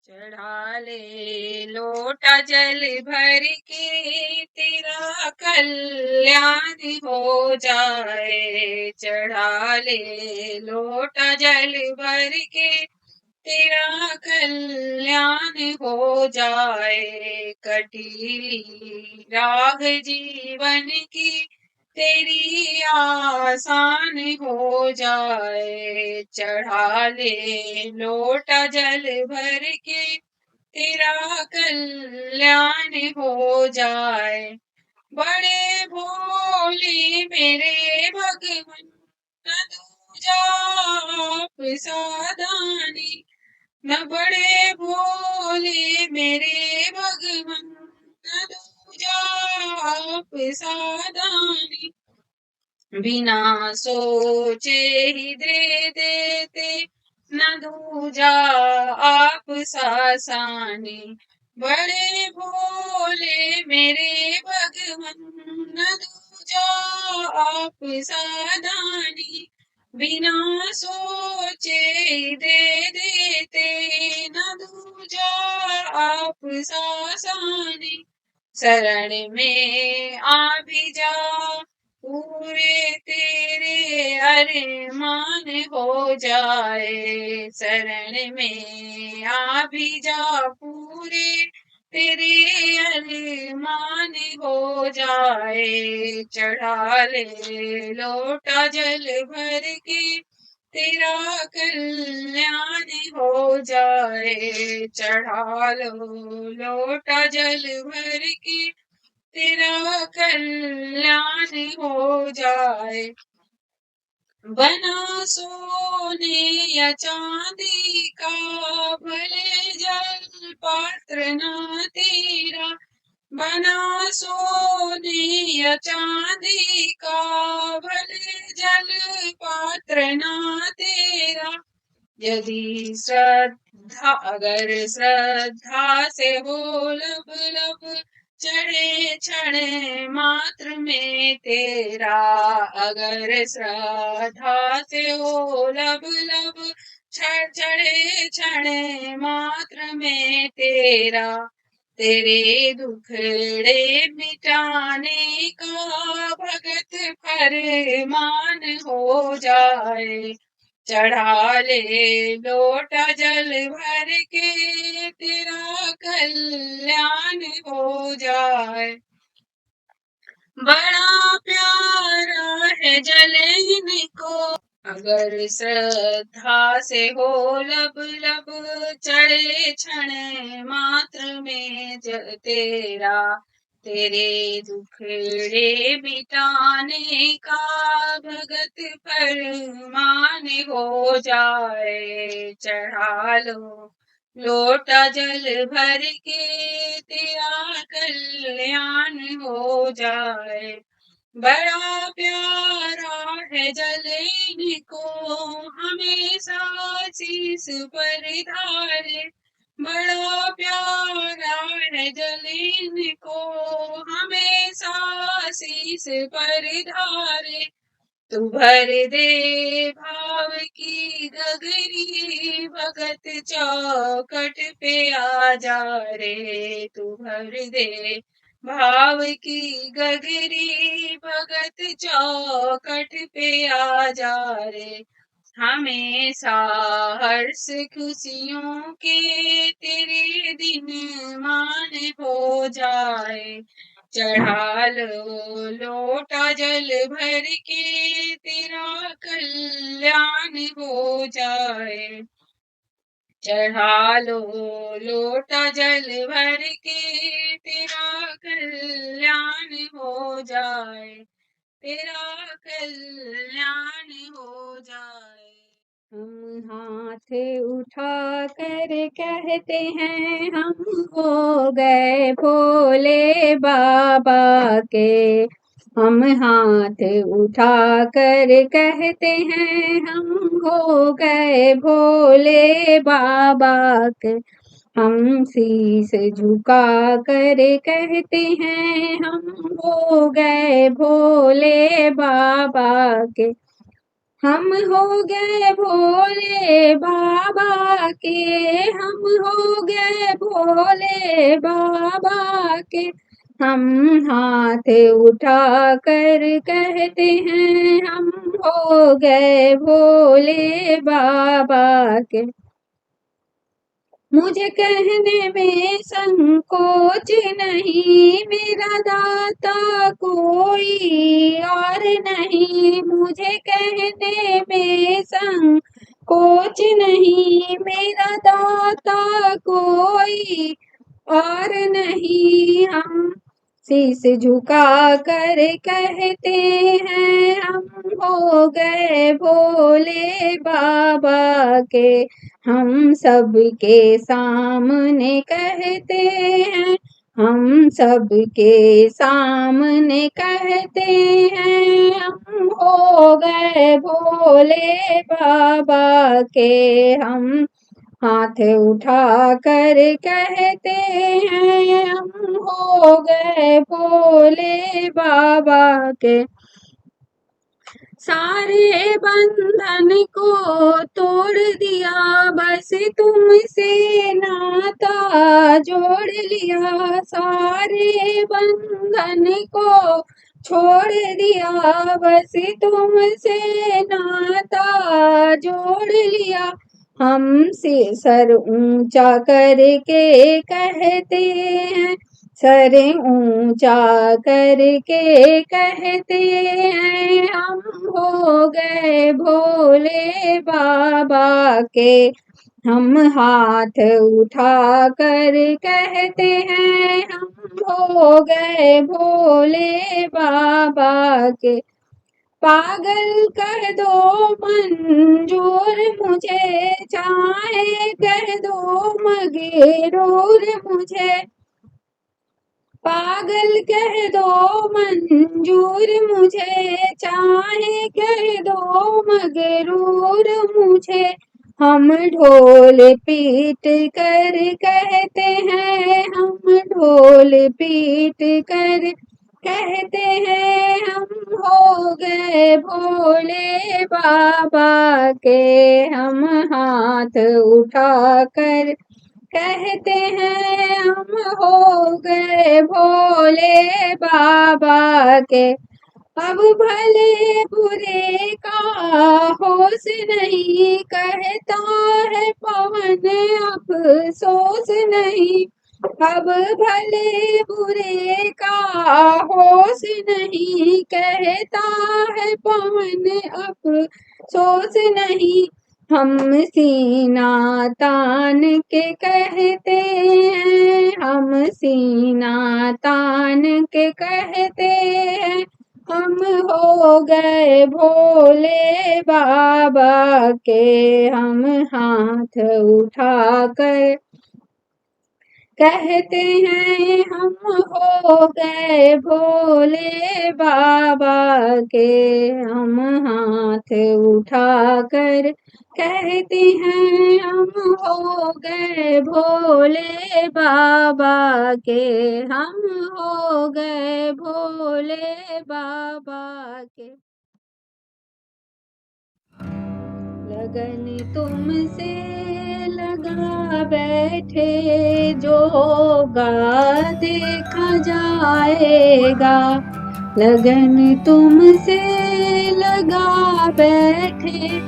चढ़ा ले लोटा जल भर के तेरा कल्याण हो जाए। चढ़ा ले लोटा जल भर के तेरा कल्याण हो जाए। कटीली राह जीवन की तेरी आसान हो जाए। चढ़ा ले लोटा जल भर के तेरा कल्याण हो जाए। बड़े भोले मेरे भगवन न दूजा आप साधानी। न बड़े भोले मेरे भगवन न दूजा आप साधानी। बिना सोचे ही दे देते न दूजा आप सासानी। बड़े भोले मेरे भगवन न दूजा आप साधानी। बिना सोचे ही दे देते न दूजा आप सासानी। शरण में आ भी जा पूरे तेरे अरमान हो जाए। शरण में आ भी जा पूरे तेरे अरमान हो जाए। चढ़ा ले लोटा जल भर के तेरा कल्याण हो जाए। चढ़ा लो लोटा जल भर के तेरा कल्याण हो जाए। बना सोने या चांदी का भले जल पात्र ना तेरा। बना सोने या चांदी का भले जल पात्र ना तेरा। यदि श्रद्धा अगर श्रद्धा से हो लब लब चढ़े क्षण मात्र में तेरा। अगर श्रद्धा से हो लब लब चढ़े क्षण मात्र में तेरा। तेरे दुखड़े मिटाने का भगत फरमान हो जाए। चढ़ा ले लोटा जल भर के तेरा कल्याण हो जाए। बड़ा प्यारा है जल इनको अगर श्रद्धा से हो लब लब चढ़े क्षण मात्र में तेरा। तेरे दुखड़े मिटाने का भगत फरमान हो जाए। चढ़ा लो लोटा जल भर के तेरा कल्याण हो जाए। बड़ा प्यारा है जल इनको हमेशा शीस पर धारे। बड़ा प्यारा है जल इनको हमेशा शीस पर धारे। तू भर दे भाव की गगरी भगत चौखट पे आ जा रे। तू भर दे भाव की गगरी भगत चौखट पे आ जा रे। हमेशा हर्ष खुशियों के तेरे दिन मान हो जाए। चढ़ा लो लोटा जल भर के तेरा कल्याण हो जाए। चढ़ा लो लोटा जल भर के तेरा कल्याण हो जाए। तेरा कल्याण हो जाए। हम हाथ उठा कर कहते हैं हम हो गए भोले बाबा के। हम हाथ उठा कर कहते हैं हम हो गए भोले बाबा के। हम शीस झुका कर कहते हैं हम हो गए भोले बाबा के। हम हो गए भोले बाबा के, हम हो गए भोले बाबा के। हम हाथ उठा कर कहते हैं हम हो गए भोले बाबा के। मुझे कहने में संकोच नहीं, मेरा दाता कोई और नहीं। मुझे कहने में संकोच नहीं, मेरा दाता कोई और नहीं। हम शीश झुका कर कहते हैं हम हो गए भोले बाबा के। हम सबके सामने कहते हैं, हम सबके सामने कहते हैं हम हो गए भोले बाबा के। हम हाथ उठा कर कहते हैं हम हो गए भोले बाबा के। सारे बंधन को तोड़ दिया, बस तुमसे नाता जोड़ लिया। सारे बंधन को छोड़ दिया, बस तुमसे नाता जोड़ लिया। हमसे सर ऊंचा करके कहते हैं, सर ऊंचा करके कहते हैं हम हो गए भोले बाबा के। हम हाथ उठा कर कहते हैं हम हो गए भोले बाबा के। पागल कर दो मंजूर मुझे, चाहे कर दो मगरूर मुझे। पागल कह दो मंजूर मुझे, चाहे कह दो मगरूर मुझे। हम ढोल पीट कर कहते हैं, हम ढोल पीट कर कहते हैं हम हो गए भोले बाबा के। हम हाथ उठा कर कहते हैं हम हो गए भोले बाबा के। अब भले बुरे का होश नहीं, कहता है पवन अफसोस नहीं। अब भले बुरे का होश नहीं, कहता है पवन अफसोस नहीं। हम सीना तान के कहते हैं, हम सीना तान के कहते हैं हम हो गए भोले बाबा के। हम हाथ उठा कर कहते हैं हम हो गए भोले बाबा के। हम हाथ उठा कर कहते हैं हम हो गए भोले बाबा के। हम हो गए भोले बाबा के। लगन तुमसे लगा बैठे, जो होगा देखा जाएगा। लगन तुमसे लगा बैठे,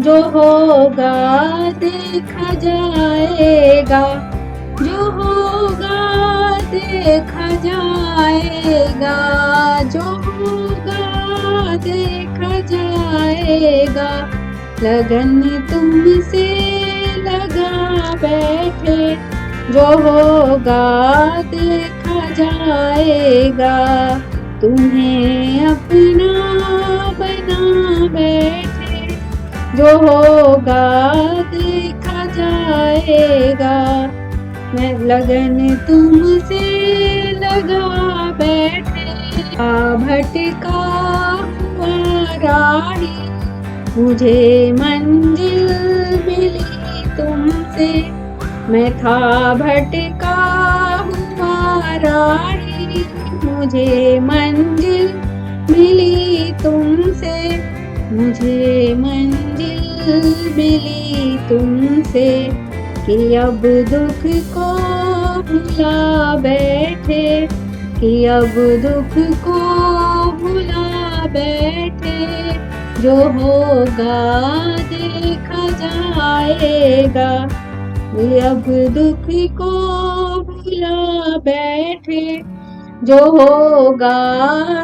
जो होगा देखा जाएगा। जो होगा देखा जाएगा, जो होगा देखा जाएगा। लगन तुमसे लगा बैठे, जो होगा देखा जाएगा। तुम्हें अपना बना बैठे, जो होगा देखा जाएगा। मैं लगन तुमसे लगा बैठे, भटका हुआ राही। मुझे मंजिल मिली तुमसे, मैं था भटका हुआ राही। मुझे मंजिल मिली तुमसे, मुझे मंजिल मिली तुमसे कि अब दुख को भुला बैठे, कि अब दुख को भुला बैठे, जो होगा देखा जाएगा। कि अब दुख को भुला बैठे, जो होगा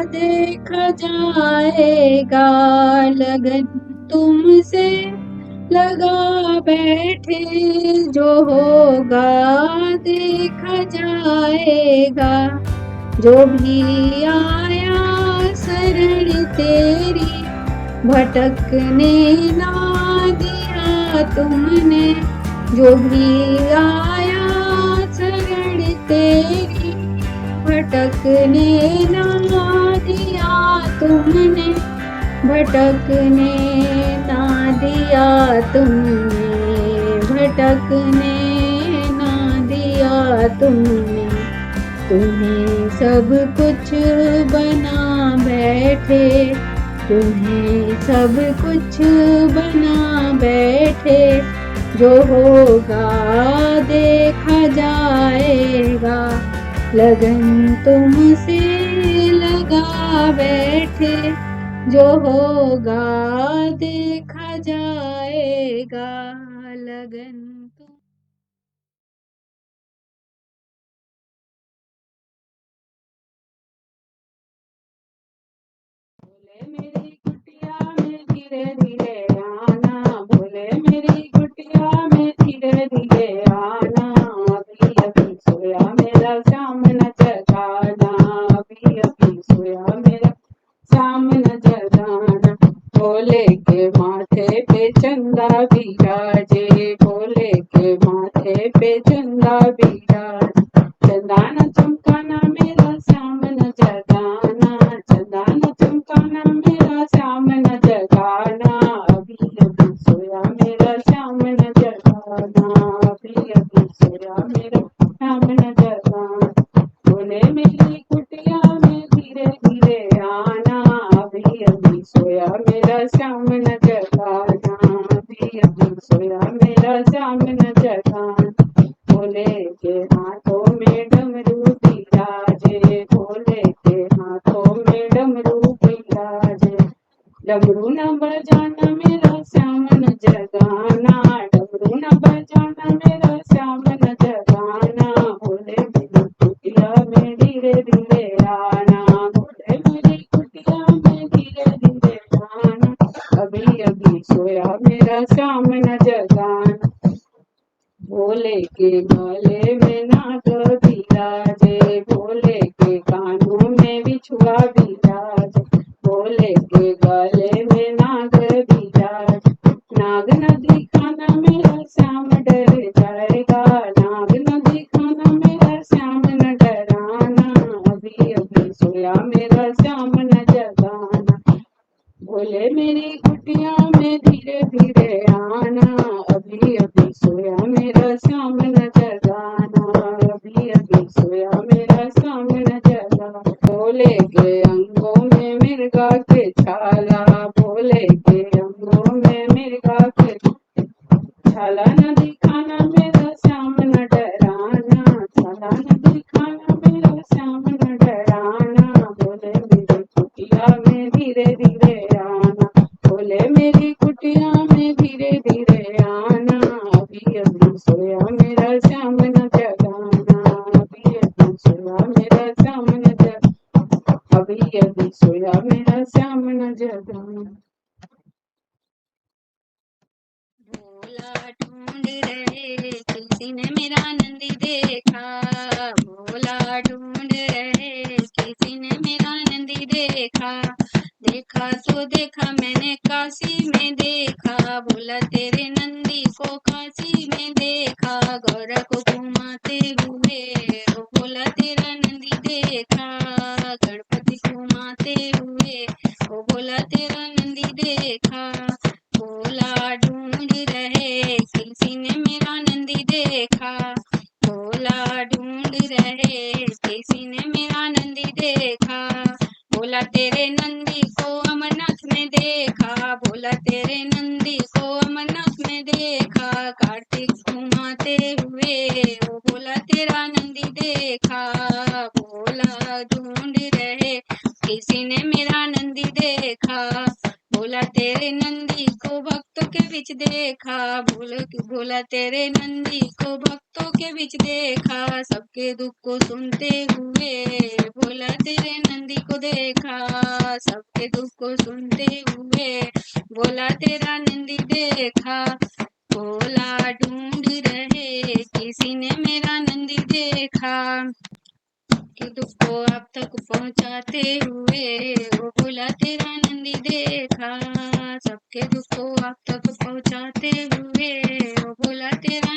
देखा जाएगा। लगन तुमसे लगा बैठे, जो होगा देखा जाएगा। जो भी आया शरण तेरी, भटकने ना दिया तुमने। जो भी आया शरण तेरी, भटकने ना दिया तुमने, भटकने ना दिया तुमने, भटकने ना दिया तुमने। तुम्हें सब कुछ बना बैठे, तुम्हें सब कुछ बना बैठे, जो होगा देखा जाएगा। लगन तुमसे लगा बैठे, जो होगा देखा जाएगा। लगन तुम बोले मेरी कुटिया में धीरे धीरे आना, बोले मेरी कुटिया में धीरे धीरे आना। अभी अभी सोया मेरा श्याम न जगाना, अभी अभी सोया मेरा श्याम न जगाना। भोले के माथे पे चंदा बिराजे, भोले के माथे पे चंदा बिराजे। चंदा न चमकाना मेरा श्याम न जगाना, चंदा न चमकाना मेरा श्याम न जगाना। अभी अभी सोया मेरा श्याम न जगाना, अभी अभी सोया मेरा श्याम न जगाना। बोले मेरी कुटिया में धीरे धीरे आना, अभी अभी सोया मेरा श्याम न जगाना, अभी अभी सोया मेरा श्याम न जगाना। भोले के हाथों में डमरू बिराजे, भोले के हाथों में डमरू बिराजे। डमरू न बजाना मेरा श्याम न जगाना, डमरू न बजाना मेरा श्याम न जगाना। भोले मेरी कुटिया में धीरे धीरे आना, भोले मेरी कुटिया में धीरे धीरे आना। अभी अभी सोया मेरा श्याम न जगाना। भोले के गले में नाग बिराजे, भोले के कानों में बिछुआ बिराजे, भोले के गले में नाग बिराजे। नाग न दिखाना मेरा श्याम डर जाएगा, नाग न दिखाना मेरा श्याम न डराना। अभी अभी सोया मेरा श्याम न जगाना। भोले मेरी कुटिया में धीरे धीरे आना, अभी अभी सोया मेरा श्याम न जगाना, अभी अभी सोया मेरा श्याम न जगाना। भोले के अंगों में मिर्गा के छाला, भोले के अंगों में मिर्गा के छाला। न दिखाना मेरा श्याम न डराना, छाला न दिखाना मेरा श्याम न डराना। भोले मेरी कुटिया में धीरे धीरे आना, भोले मेरी कुटिया में धीरे धीरे आना। अभी अभी सोया मेरा श्याम न जगाना, अभी अभी सोया मेरा श्याम न जगाना, अभी अभी सोया मेरा श्याम न जगाना। भोला ढूंढ रहे किसी ने मेरा नंदी देखा, भोला ढूंढ रहे किसी ने मेरा नंदी देखा। देखा तो देखा मैंने काशी में देखा, भोला तेरे नंदी को काशी में देखा। गौरा को घुमाते हुए ओ भोला तेरा नंदी देखा, गणपति घुमाते हुए ओ भोला तेरा नंदी देखा। भोला ढूंढ रहे किसी ने मेरा नंदी देखा, भोला ढूंढ रहे किसी ने मेरा नंदी देखा। भोला तेरे नंदी को अमरनाथ में देखा, तेरे नंदी को भक्तों के बीच देखा, भोला तेरे नंदी को भक्तों के बीच देखा, सबके दुख को सुनते हुए भोला तेरे नंदी को देखा, सबके दुख को सुनते हुए भोला तेरा नंदी देखा। भोला ढूंढ रहे किसी ने मेरा नंदी देखा, कि दुख को आप तक पहुंचाते हुए वो भोला तेरा नंदी देखा, सबके दुख को आप तक पहुंचाते हुए वो भोला तेरा